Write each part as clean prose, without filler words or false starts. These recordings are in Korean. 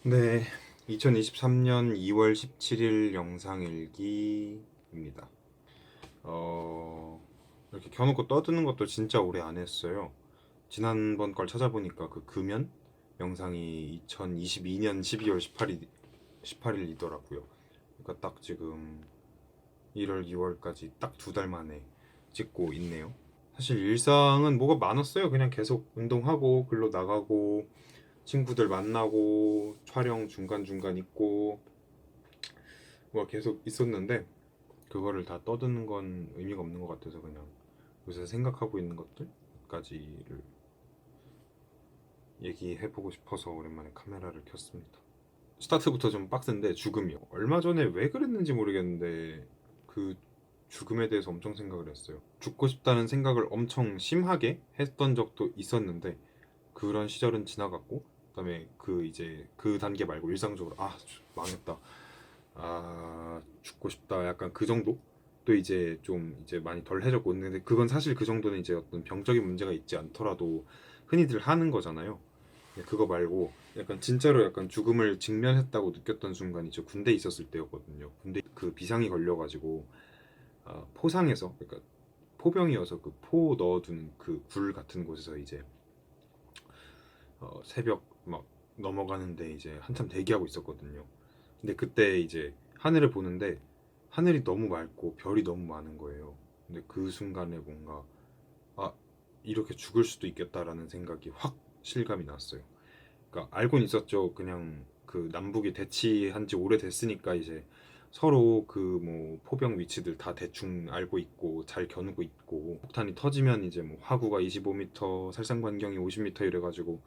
네, 2023년 2월 17일 영상 일기입니다. 이렇게 켜놓고 떠드는 것도 진짜 오래 안 했어요. 지난번 걸 찾아보니까 그 금연 영상이 2022년 12월 18일이더라고요. 그러니까 딱 지금 1월, 2월까지 딱 2달 만에 찍고 있네요. 사실 일상은 뭐가 많았어요. 그냥 계속 운동하고 글로 나가고 친구들 만나고 촬영 중간중간 있고 뭐가 계속 있었는데 그거를 다 떠드는 건 의미가 없는 것 같아서 그냥 요새 생각하고 있는 것들까지를 얘기해보고 싶어서 오랜만에 카메라를 켰습니다. 스타트부터 좀 빡센데 죽음이요. 얼마 전에 왜 그랬는지 모르겠는데 그 죽음에 대해서 엄청 생각을 했어요. 죽고 싶다는 생각을 엄청 심하게 했던 적도 있었는데 그런 시절은 지나갔고 그다음에 그 이제 그 단계 말고 일상적으로 망했다, 죽고 싶다, 약간 그 정도 또 이제 좀 이제 많이 덜 해졌고. 근데 그건 사실 그 정도는 이제 어떤 병적인 문제가 있지 않더라도 흔히들 하는 거잖아요. 그거 말고 약간 진짜로 약간 죽음을 직면했다고 느꼈던 순간이 저 군대에 있었을 때였거든요. 군대 그 비상이 걸려가지고 포상에서, 그러니까 포병이어서 그 포 넣어두는 그 굴 같은 곳에서 이제 새벽 막 넘어가는데 이제 한참 대기하고 있었거든요. 근데 그때 이제 하늘을 보는데 하늘이 너무 맑고 별이 너무 많은 거예요. 근데 그 순간에 뭔가 아 이렇게 죽을 수도 있겠다라는 생각이 확 실감이 났어요. 그러니까 알고는 있었죠. 그냥 그 남북이 대치한 지 오래됐으니까 이제 서로 그 뭐 포병 위치들 다 대충 알고 있고 잘 겨누고 있고, 폭탄이 터지면 이제 뭐 화구가 25m, 살상 반경이 50m 이래가지고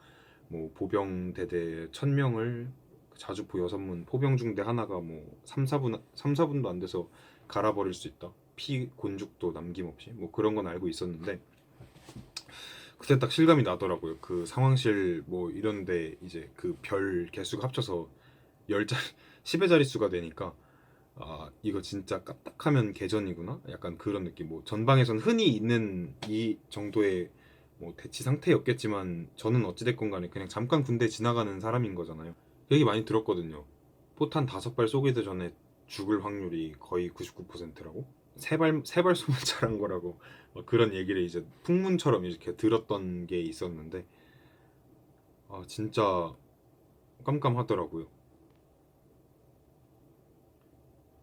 뭐 보병 대대 1000명을 자주포 6문 포병 중대 하나가 뭐 3, 4분도 안 돼서 갈아버릴 수 있다. 피 곤죽도 남김없이 뭐 그런 건 알고 있었는데 그때 딱 실감이 나더라고요. 그 상황실 뭐 이런데 이제 그 별 개수가 합쳐서 10자리 10의 자릿수가 되니까 이거 진짜 까딱하면 개전이구나, 약간 그런 느낌. 뭐 전방에선 흔히 있는 이 정도의 뭐 대치 상태였겠지만 저는 어찌됐건 간에 그냥 잠깐 군대 지나가는 사람인 거잖아요. 그 얘기 많이 들었거든요. 포탄 5발 쏘기도 전에 죽을 확률이 거의 99%라고, 세 발 쏘면 잘한 거라고 그런 얘기를 이제 풍문처럼 이렇게 들었던 게 있었는데 진짜 깜깜하더라고요.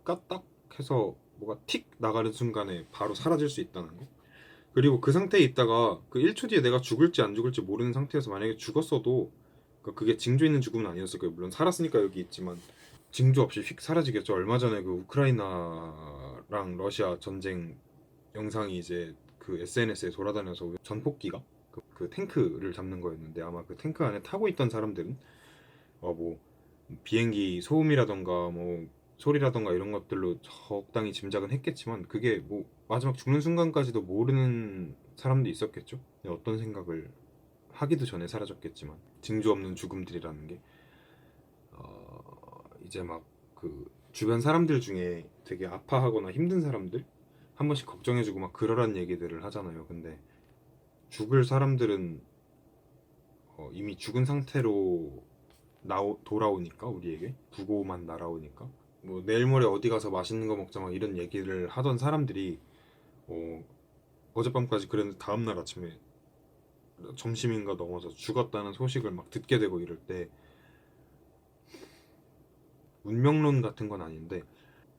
까딱 해서 뭐가 틱 나가는 순간에 바로 사라질 수 있다는 거. 그리고 그 상태에 있다가 그 1초 뒤에 내가 죽을지 안 죽을지 모르는 상태에서 만약에 죽었어도 그게 징조 있는 죽음은 아니었을 거예요. 물론 살았으니까 여기 있지만 징조 없이 휙 사라지겠죠. 얼마 전에 그 우크라이나랑 러시아 전쟁 영상이 이제 그 SNS에 돌아다녀서 전폭기가 그 탱크를 잡는 거였는데 아마 그 탱크 안에 타고 있던 사람들은 뭐 비행기 소음이라던가 뭐 소리라던가 이런 것들로 적당히 짐작은 했겠지만 그게 뭐 마지막 죽는 순간까지도 모르는 사람도 있었겠죠. 어떤 생각을 하기도 전에 사라졌겠지만 징조 없는 죽음들이라는 게 이제 막 그 주변 사람들 중에 되게 아파하거나 힘든 사람들 한 번씩 걱정해주고 막 그러란 얘기들을 하잖아요. 근데 죽을 사람들은 이미 죽은 상태로 돌아오니까, 우리에게 부고만 날아오니까 뭐 내일 모레 어디 가서 맛있는 거 먹자 막 이런 얘기를 하던 사람들이 어, 어젯밤까지 그랬는데 다음날 아침에 점심인가 넘어서 죽었다는 소식을 막 듣게 되고 이럴 때 운명론 같은 건 아닌데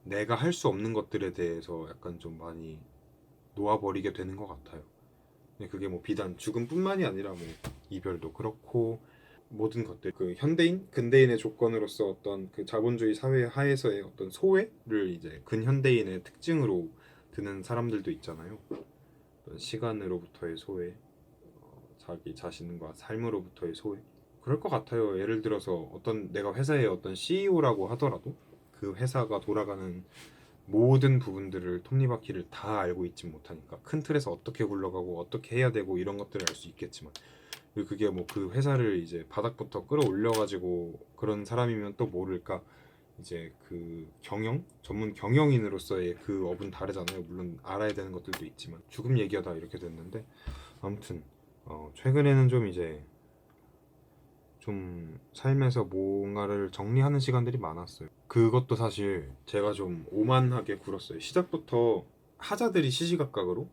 내가 할 수 없는 것들에 대해서 약간 좀 많이 놓아버리게 되는 것 같아요. 근데 그게 뭐 비단 죽음뿐만이 아니라 뭐 이별도 그렇고 모든 것들, 그 현대인 근대인의 조건으로서 어떤 그 자본주의 사회 하에서의 어떤 소외를 이제 근현대인의 특징으로 드는 사람들도 있잖아요. 어떤 시간으로부터의 소외, 자기 자신과 삶으로부터의 소외. 그럴 것 같아요. 예를 들어서 어떤 내가 회사의 어떤 CEO라고 하더라도 그 회사가 돌아가는 모든 부분들을 톱니바퀴를 다 알고 있지 못하니까 큰 틀에서 어떻게 굴러가고 어떻게 해야 되고 이런 것들을 알 수 있겠지만, 그리고 그게 뭐 그 회사를 이제 바닥부터 끌어올려가지고 그런 사람이면 또 모를까, 이제 그 전문 경영인으로서의 그 업은 다르잖아요. 물론 알아야 되는 것들도 있지만 죽음 얘기하다 이렇게 됐는데 아무튼 최근에는 좀 이제 좀 삶에서 뭔가를 정리하는 시간들이 많았어요. 그것도 사실 제가 좀 오만하게 굴었어요. 시작부터 하자들이 시시각각으로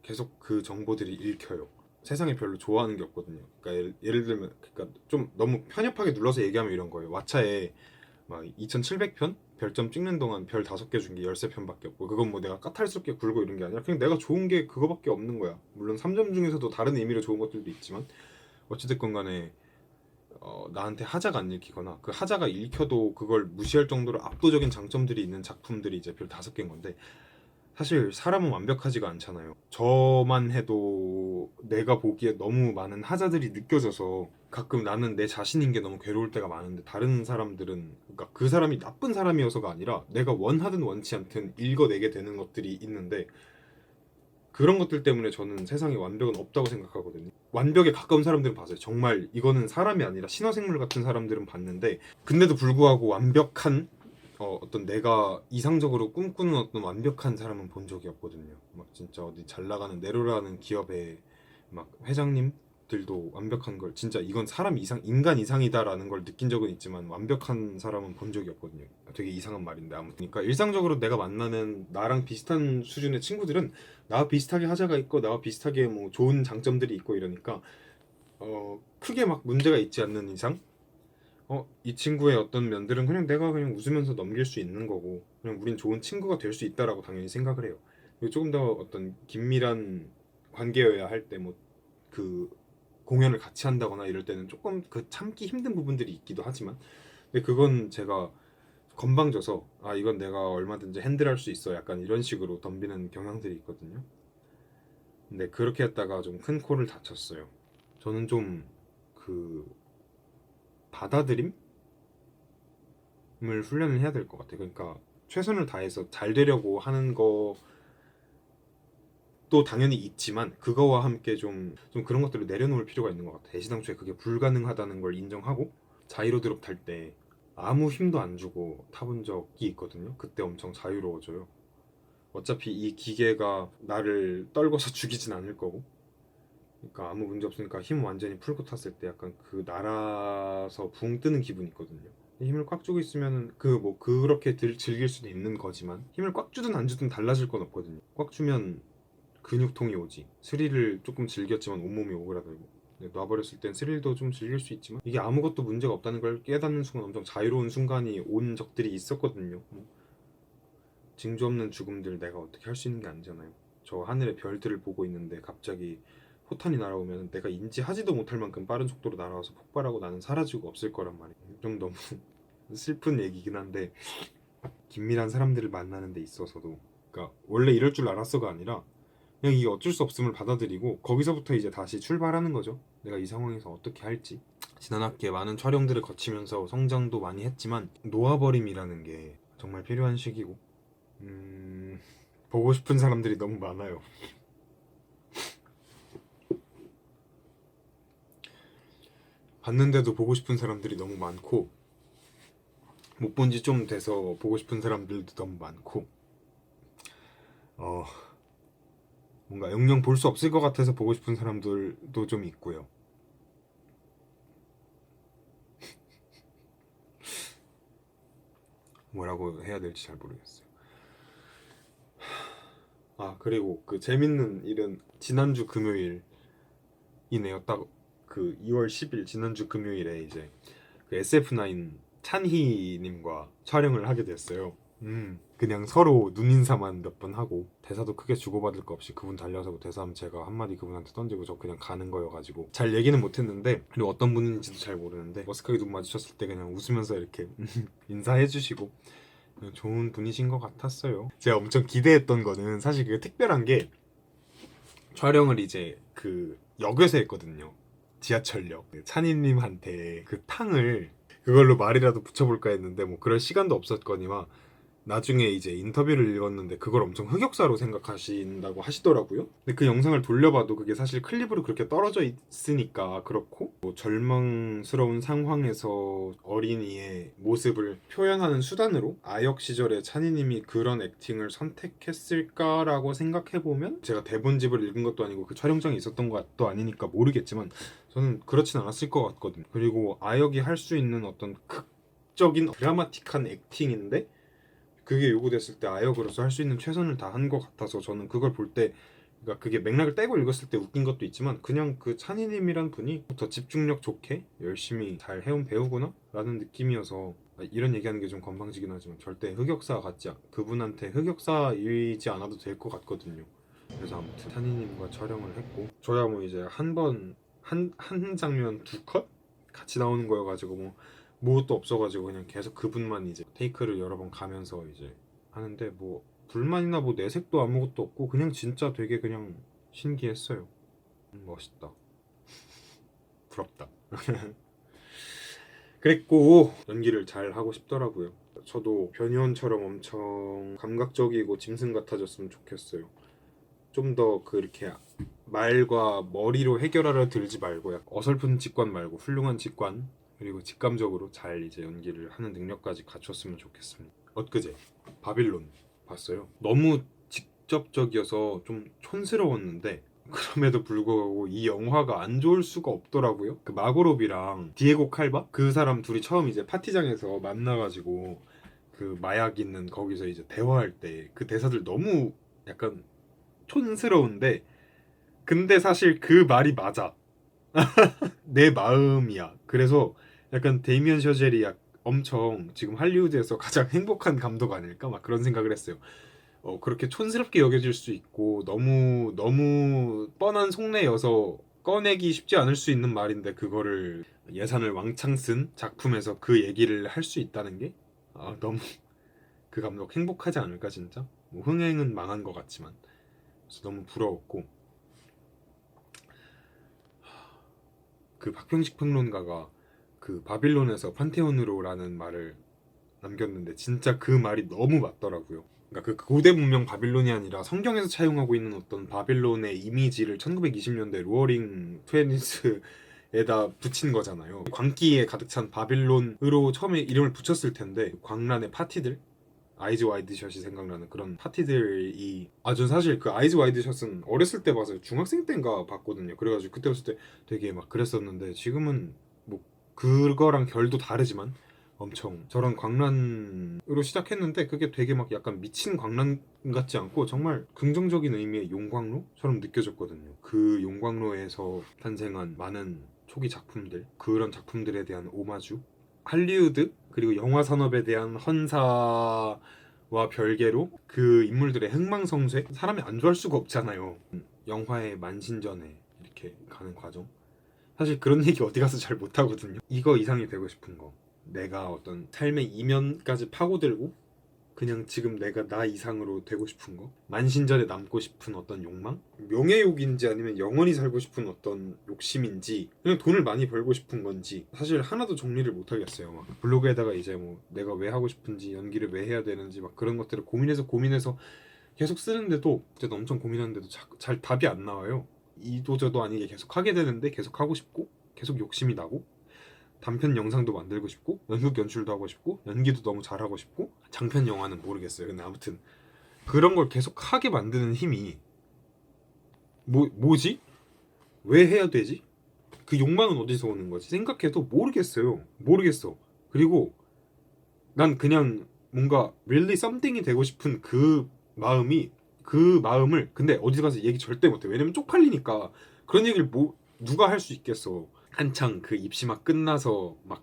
계속 그 정보들이 읽혀요. 세상에 별로 좋아하는 게 없거든요. 그러니까 예를 들면 그러니까 좀 너무 편협하게 눌러서 얘기하면 이런 거예요. 왓챠에 막 2700편 별점 찍는 동안 별 5개 준 게 13편밖에 없고, 그건 뭐 내가 까탈스럽게 굴고 이런 게 아니라 그냥 내가 좋은 게 그거밖에 없는 거야. 물론 3점 중에서도 다른 의미로 좋은 것들도 있지만 어찌됐건 간에 나한테 하자가 안 읽히거나 그 하자가 읽혀도 그걸 무시할 정도로 압도적인 장점들이 있는 작품들이 이제 별 5개인 건데, 사실 사람은 완벽하지가 않잖아요. 저만 해도 내가 보기에 너무 많은 하자들이 느껴져서 가끔 나는 내 자신인 게 너무 괴로울 때가 많은데, 다른 사람들은 그러니까 그 사람이 나쁜 사람이어서가 아니라 내가 원하든 원치 않든 읽어내게 되는 것들이 있는데, 그런 것들 때문에 저는 세상에 완벽은 없다고 생각하거든요. 완벽에 가까운 사람들은 봤어요. 정말 이거는 사람이 아니라 신화생물 같은 사람들은 봤는데, 근데도 불구하고 완벽한 어떤 내가 이상적으로 꿈꾸는 어떤 완벽한 사람은 본 적이 없거든요. 막 진짜 어디 잘 나가는 네로라는 기업의 막 회장님들도 완벽한 걸, 진짜 이건 사람 이상, 인간 이상이다라는 걸 느낀 적은 있지만 완벽한 사람은 본 적이 없거든요. 되게 이상한 말인데 아무튼, 그러니까 일상적으로 내가 만나는 나랑 비슷한 수준의 친구들은 나와 비슷하게 하자가 있고 나와 비슷하게 뭐 좋은 장점들이 있고 이러니까 크게 막 문제가 있지 않는 이상 이 친구의 어떤 면들은 그냥 내가 그냥 웃으면서 넘길 수 있는 거고, 그냥 우린 좋은 친구가 될 수 있다라고 당연히 생각을 해요. 그리고 조금 더 어떤 긴밀한 관계여야 할 때 뭐 그 공연을 같이 한다거나 이럴 때는 조금 그 참기 힘든 부분들이 있기도 하지만, 근데 그건 제가 건방져서 이건 내가 얼마든지 핸들할 수 있어 약간 이런 식으로 덤비는 경향들이 있거든요. 근데 그렇게 했다가 좀 큰 코를 다쳤어요. 저는 좀 그 받아들임 을 훈련을 해야 될 것 같아. 그러니까 최선을 다해서 잘 되려고 하는 것도 당연히 있지만, 그거와 함께 좀 그런 것들을 내려놓을 필요가 있는 것 같아. 애시당초에 그게 불가능하다는 걸 인정하고 자이로 드롭 탈 때 아무 힘도 안 주고 타본 적이 있거든요. 그때 엄청 자유로워져요. 어차피 이 기계가 나를 떨궈서 죽이진 않을 거고, 그러니까 아무 문제 없으니까 힘 완전히 풀고 탔을 때 약간 그 날아서 붕 뜨는 기분이 있거든요. 힘을 꽉 주고 있으면 그 뭐 그렇게 즐길 수도 있는 거지만, 힘을 꽉 주든 안 주든 달라질 건 없거든요. 꽉 주면 근육통이 오지, 스릴을 조금 즐겼지만 온몸이 오그라들고, 놔버렸을 땐 스릴도 좀 즐길 수 있지만 이게 아무것도 문제가 없다는 걸 깨닫는 순간 엄청 자유로운 순간이 온 적들이 있었거든요. 징조 없는 죽음들 내가 어떻게 할 수 있는 게 아니잖아요. 저 하늘의 별들을 보고 있는데 갑자기 포탄이 날아오면 내가 인지하지도 못할 만큼 빠른 속도로 날아와서 폭발하고 나는 사라지고 없을 거란 말이에요. 좀 너무 슬픈 얘기긴 한데, 긴밀한 사람들을 만나는 데 있어서도, 그러니까 원래 이럴 줄 알았어가 아니라 그냥 이게 어쩔 수 없음을 받아들이고 거기서부터 이제 다시 출발하는 거죠. 내가 이 상황에서 어떻게 할지. 지난 학기에 많은 촬영들을 거치면서 성장도 많이 했지만 놓아버림이라는 게 정말 필요한 시기고, 보고 싶은 사람들이 너무 많아요. 봤는데도 보고 싶은 사람들이 너무 많고, 못 본 지 좀 돼서 보고 싶은 사람들도 너무 많고, 뭔가 영영 볼 수 없을 것 같아서 보고 싶은 사람들도 좀 있고요. 뭐라고 해야 될지 잘 모르겠어요. 그리고 그 재밌는 일은 지난주 금요일이네요. 딱 그 2월 10일 지난주 금요일에 이제 그 SF9 찬희님과 촬영을 하게 됐어요. 그냥 서로 눈인사만 몇 번 하고 대사도 크게 주고받을 거 없이 그분 달려서 뭐 대사하면 제가 한마디 그분한테 던지고 저 그냥 가는 거여가지고 잘 얘기는 못했는데, 그리고 어떤 분인지도 잘 모르는데 머쓱하게 눈 마주쳤을 때 그냥 웃으면서 이렇게 인사해주시고 좋은 분이신 것 같았어요. 제가 엄청 기대했던 거는 사실 그게 특별한 게, 촬영을 이제 그 역에서 했거든요. 지하철역. 찬이님한테 그 탕을 그걸로 말이라도 붙여볼까 했는데 뭐 그럴 시간도 없었거니와 나중에 이제 인터뷰를 읽었는데 그걸 엄청 흑역사로 생각하신다고 하시더라고요. 근데 그 영상을 돌려봐도 그게 사실 클립으로 그렇게 떨어져 있으니까 그렇고, 뭐 절망스러운 상황에서 어린이의 모습을 표현하는 수단으로 아역 시절에 찬이님이 그런 액팅을 선택했을까라고 생각해보면, 제가 대본집을 읽은 것도 아니고 그 촬영장에 있었던 것도 아니니까 모르겠지만 저는 그렇진 않았을 것 같거든요. 그리고 아역이 할 수 있는 어떤 극적인 드라마틱한 액팅인데 그게 요구됐을 때 아역으로서 할 수 있는 최선을 다한 것 같아서, 저는 그걸 볼 때, 그러니까 그게 맥락을 떼고 읽었을 때 웃긴 것도 있지만 그냥 그 찬이님이란 분이 더 집중력 좋게 열심히 잘 해온 배우구나 라는 느낌이어서, 이런 얘기하는 게 좀 건방지긴 하지만 절대 흑역사 같지 그분한테 흑역사이지 않아도 될 것 같거든요. 그래서 아무튼 찬이님과 촬영을 했고, 저야 뭐 이제 한 장면 두 컷 같이 나오는 거여가지고 뭐 또 없어가지고 그냥 계속 그분만 이제 테이크를 여러 번 가면서 이제 하는데, 뭐 불만이나 뭐 내색도 아무것도 없고 그냥 진짜 되게 그냥 신기했어요. 멋있다. 부럽다. 그랬고 연기를 잘 하고 싶더라고요. 저도 변희원처럼 엄청 감각적이고 짐승 같아졌으면 좋겠어요. 좀 더 그렇게 말과 머리로 해결하려 들지 말고 약간 어설픈 직관 말고 훌륭한 직관, 그리고 직감적으로 잘 이제 연기를 하는 능력까지 갖췄으면 좋겠습니다. 엊그제 바빌론 봤어요. 너무 직접적이어서 좀 촌스러웠는데 그럼에도 불구하고 이 영화가 안 좋을 수가 없더라고요. 그 마고로비랑 디에고 칼바 그 사람 둘이 처음 이제 파티장에서 만나가지고 그 마약 있는 거기서 이제 대화할 때 그 대사들 너무 약간 촌스러운데, 근데 사실 그 말이 맞아. 내 마음이야. 그래서 약간 데이미안 셔젤이 엄청 지금 할리우드에서 가장 행복한 감독 아닐까 막 그런 생각을 했어요. 그렇게 촌스럽게 여겨질 수 있고 너무 너무 뻔한 속내여서 꺼내기 쉽지 않을 수 있는 말인데, 그거를 예산을 왕창 쓴 작품에서 그 얘기를 할 수 있다는 게 너무 그 감독 행복하지 않을까 진짜. 뭐 흥행은 망한 것 같지만. 그래서 너무 부러웠고, 그 박병식 평론가가 그 바빌론에서 판테온으로라는 말을 남겼는데 진짜 그 말이 너무 맞더라고요. 그러니까 그 고대 문명 바빌론이 아니라 성경에서 차용하고 있는 어떤 바빌론의 이미지를 1920년대 루어링 트웬티스에다 붙인 거잖아요. 광기에 가득 찬 바빌론으로 처음에 이름을 붙였을 텐데, 광란의 파티들, 아이즈 와이드 샷이 생각나는 그런 파티들이, 전 사실 그 아이즈 와이드 샷은 어렸을 때 봐서 중학생 때인가 봤거든요. 그래가지고 그때 봤을 때 되게 막 그랬었는데, 지금은 뭐 그거랑 결도 다르지만 엄청 저런 광란으로 시작했는데 그게 되게 막 약간 미친 광란 같지 않고 정말 긍정적인 의미의 용광로처럼 느껴졌거든요. 그 용광로에서 탄생한 많은 초기 작품들, 그런 작품들에 대한 오마주, 할리우드 그리고 영화 산업에 대한 헌사와 별개로 그 인물들의 흥망성쇠, 사람이 안 좋아할 수가 없잖아요. 영화의 만신전에 이렇게 가는 과정, 사실 그런 얘기 어디 가서 잘 못하거든요. 이거 이상이 되고 싶은 거, 내가 어떤 삶의 이면까지 파고들고 그냥 지금 내가 나 이상으로 되고 싶은 거, 만신전에 남고 싶은 어떤 욕망, 명예욕인지 아니면 영원히 살고 싶은 어떤 욕심인지, 그냥 돈을 많이 벌고 싶은 건지 사실 하나도 정리를 못 하겠어요. 막 블로그에다가 이제 뭐 내가 왜 하고 싶은지, 연기를 왜 해야 되는지 막 그런 것들을 고민해서 계속 쓰는데도, 그때도 엄청 고민하는데도 잘 답이 안 나와요. 이도저도 아니게 계속 하게 되는데 계속 하고 싶고 계속 욕심이 나고, 단편 영상도 만들고 싶고 연극 연출도 하고 싶고 연기도 너무 잘하고 싶고, 장편 영화는 모르겠어요. 근데 아무튼 그런 걸 계속 하게 만드는 힘이 뭐지? 왜 해야 되지? 그 욕망은 어디서 오는 거지? 생각해도 모르겠어요. 모르겠어. 그리고 난 그냥 뭔가 really something이 되고 싶은 그 마음을 근데 어디 가서 얘기 절대 못해. 왜냐면 쪽팔리니까. 그런 얘기를 누가 할 수 있겠어. 한창 그 입시 막 끝나서 막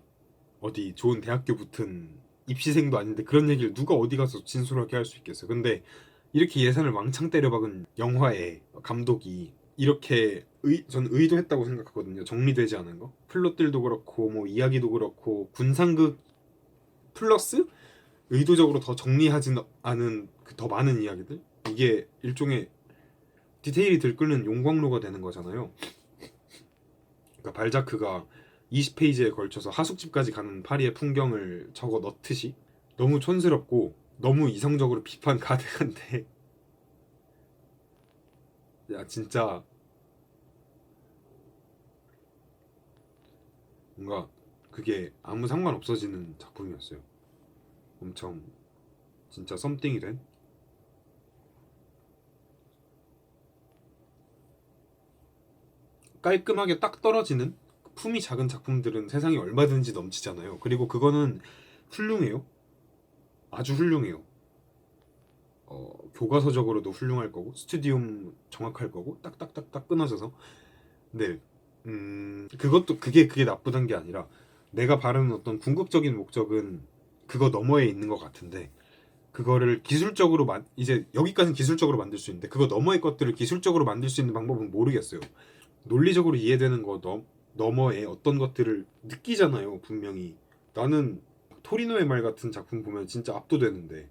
어디 좋은 대학교 붙은 입시생도 아닌데 그런 얘기를 누가 어디 가서 진솔하게 할 수 있겠어. 근데 이렇게 예산을 왕창 때려박은 영화에 감독이 이렇게 전 의도했다고 생각하거든요. 정리되지 않은 거, 플롯들도 그렇고 뭐 이야기도 그렇고 군상극 플러스 의도적으로 더 정리하진 않은 그 더 많은 이야기들, 이게 일종의 디테일이 들끓는 용광로가 되는 거잖아요. 그러니까 발자크가 20페이지에 걸쳐서 하숙집까지 가는 파리의 풍경을 적어 넣듯이 너무 촌스럽고 너무 이성적으로 비판 가득한데 야 진짜 뭔가 그게 아무 상관 없어지는 작품이었어요. 엄청 진짜 썸띵이 된. 깔끔하게 딱 떨어지는 품이 작은 작품들은 세상에 얼마든지 넘치잖아요. 그리고 그거는 훌륭해요. 아주 훌륭해요. 교과서적으로도 훌륭할 거고 스튜디움 정확할 거고 딱딱딱딱 끊어져서. 근데 그것도 그게 나쁘단 게 아니라 내가 바르는 어떤 궁극적인 목적은 그거 너머에 있는 것 같은데 그거를 기술적으로 이제 여기까지는 기술적으로 만들 수 있는데 그거 너머의 것들을 기술적으로 만들 수 있는 방법은 모르겠어요. 논리적으로 이해되는 거 너머에 어떤 것들을 느끼잖아요. 분명히 나는 토리노의 말 같은 작품 보면 진짜 압도되는데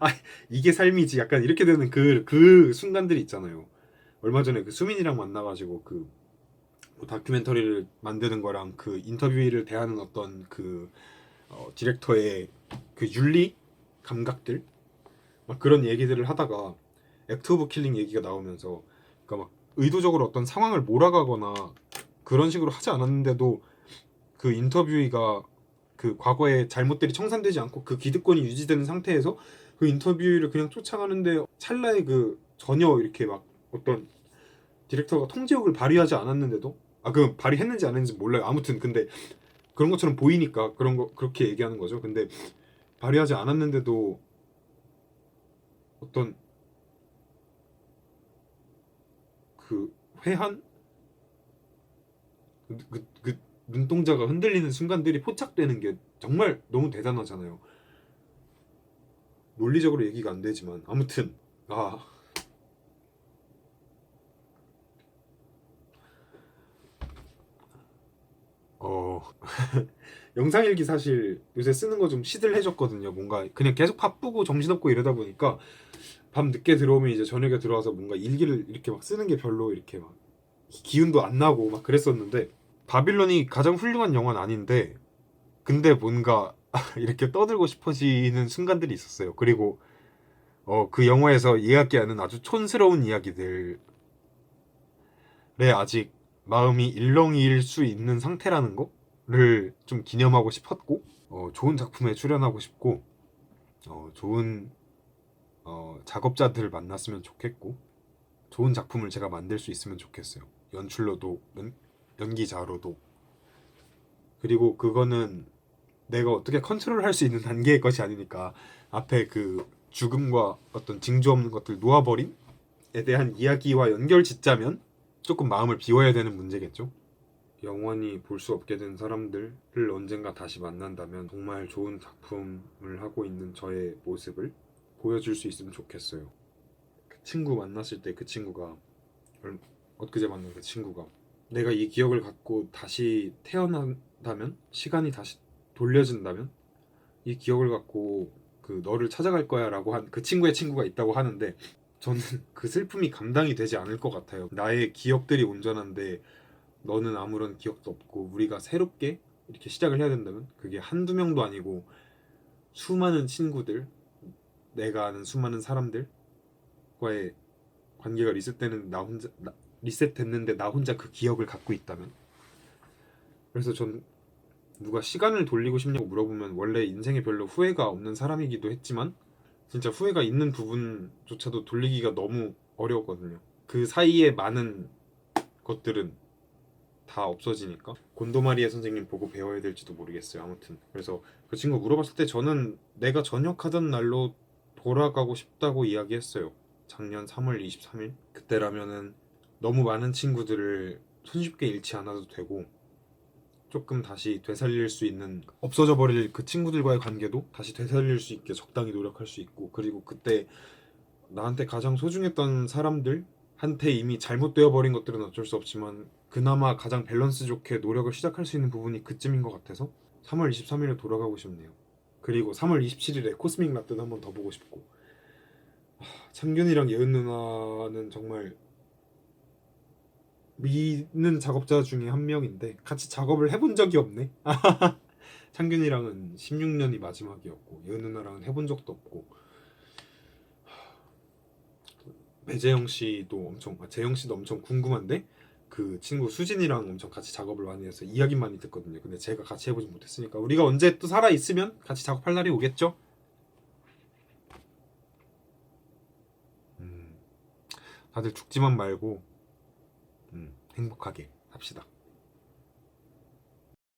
아 이게 삶이지 약간 이렇게 되는 그 순간들이 있잖아요. 얼마 전에 그 수민이랑 만나가지고 뭐 다큐멘터리를 만드는 거랑 그 인터뷰를 대하는 어떤 디렉터의 그 윤리 감각들 막 그런 얘기들을 하다가 액트 오브 킬링 얘기가 나오면서 그러니까 막 의도적으로 어떤 상황을 몰아가거나 그런 식으로 하지 않았는데도 그 인터뷰가 그 과거의 잘못들이 청산되지 않고 그 기득권이 유지되는 상태에서 그 인터뷰를 그냥 쫓아가는데 찰나에 그 전혀 이렇게 막 어떤 디렉터가 통제욕을 발휘하지 않았는데도 그 발휘했는지 안 했는지 몰라요. 아무튼 근데 그런 것처럼 보이니까 그런 거 그렇게 얘기하는 거죠. 근데 발휘하지 않았는데도 어떤 그 회한 그 눈동자가 흔들리는 순간들이 포착되는 게 정말 너무 대단하잖아요. 논리적으로 얘기가 안 되지만 아무튼 아 어 영상일기 사실 요새 쓰는 거 좀 시들해졌거든요. 뭔가 그냥 계속 바쁘고 정신없고 이러다 보니까 밤 늦게 들어오면 이제 저녁에 들어와서 뭔가 일기를 이렇게 막 쓰는 게 별로 이렇게 막 기운도 안 나고 막 그랬었는데 바빌론이 가장 훌륭한 영화는 아닌데 근데 뭔가 이렇게 떠들고 싶어지는 순간들이 있었어요. 그리고 그 영화에서 이야기하는 아주 촌스러운 이야기들에 아직 마음이 일렁일 수 있는 상태라는 거를 좀 기념하고 싶었고 좋은 작품에 출연하고 싶고 좋은 작업자들을 만났으면 좋겠고 좋은 작품을 제가 만들 수 있으면 좋겠어요. 연출로도 연기자로도. 그리고 그거는 내가 어떻게 컨트롤할 수 있는 단계의 것이 아니니까 앞에 그 죽음과 어떤 징조 없는 것들 놓아버림에 대한 이야기와 연결 짓자면 조금 마음을 비워야 되는 문제겠죠. 영원히 볼 수 없게 된 사람들을 언젠가 다시 만난다면 정말 좋은 작품을 하고 있는 저의 모습을 보여줄 수 있으면 좋겠어요. 그 친구 만났을 때 그 친구가 엊그제 만난 그 친구가 내가 이 기억을 갖고 다시 태어난다면 시간이 다시 돌려진다면 이 기억을 갖고 그 너를 찾아갈 거야 라고 한 그 친구의 친구가 있다고 하는데 저는 그 슬픔이 감당이 되지 않을 것 같아요. 나의 기억들이 온전한데 너는 아무런 기억도 없고 우리가 새롭게 이렇게 시작을 해야 된다면 그게 한두 명도 아니고 수많은 친구들 내가 아는 수많은 사람들과의 관계가 리셋됐는데 나 혼자 그 기억을 갖고 있다면 그래서 전 누가 시간을 돌리고 싶냐고 물어보면 원래 인생에 별로 후회가 없는 사람이기도 했지만 진짜 후회가 있는 부분조차도 돌리기가 너무 어려웠거든요. 그 사이에 많은 것들은 다 없어지니까 곤도마리아 선생님 보고 배워야 될지도 모르겠어요. 아무튼 그래서 그 친구 물어봤을 때 저는 내가 전역하던 날로 돌아가고 싶다고 이야기했어요. 작년 3월 23일 그때라면은 너무 많은 친구들을 손쉽게 잃지 않아도 되고 조금 다시 되살릴 수 있는 없어져 버릴 그 친구들과의 관계도 다시 되살릴 수 있게 적당히 노력할 수 있고 그리고 그때 나한테 가장 소중했던 사람들한테 이미 잘못되어 버린 것들은 어쩔 수 없지만 그나마 가장 밸런스 좋게 노력을 시작할 수 있는 부분이 그쯤인 것 같아서 3월 23일에 돌아가고 싶네요. 그리고 3월 27일에 코스믹 라떼도 한번 더 보고 싶고 창균이랑 예은 누나는 정말 미는 작업자 중에 한 명인데 같이 작업을 해본 적이 없네. 창균이랑은 16년이 마지막이었고 예은 누나랑은 해본 적도 없고 배재영 씨도 재영 씨도 엄청 궁금한데 그 친구 수진이랑 엄청 같이 작업을 많이 해서 이야기 많이 듣거든요. 근데 제가 같이 해보지 못했으니까 우리가 언제 또 살아 있으면 같이 작업할 날이 오겠죠? 다들 죽지만 말고 행복하게 합시다.